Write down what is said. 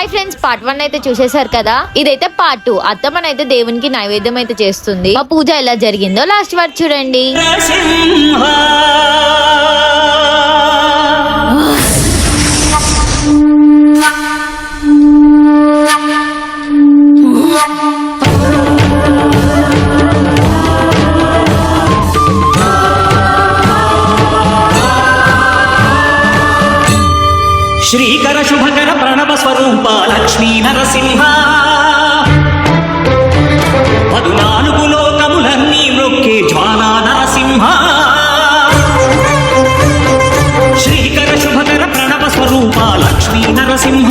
Hi friends, part 1 అయితే చూసేశారు కదా. ఇదైతే పార్ట్ 2. అత్తమ్మనైతే దేవునికి నైవేద్యం అయితే చేస్తుంది. ఆ పూజ ఎలా జరిగిందో లాస్ట్ వరకు చూడండి. శ్రీకర శుభకర ప్రణవ స్వరూప లక్ష్మీ నరసింహ, 14 లోకములన్నీ మొక్కే జ్వాలా నరసింహ. శ్రీకర శుభకర ప్రణవ స్వరూప లక్ష్మీ నరసింహ,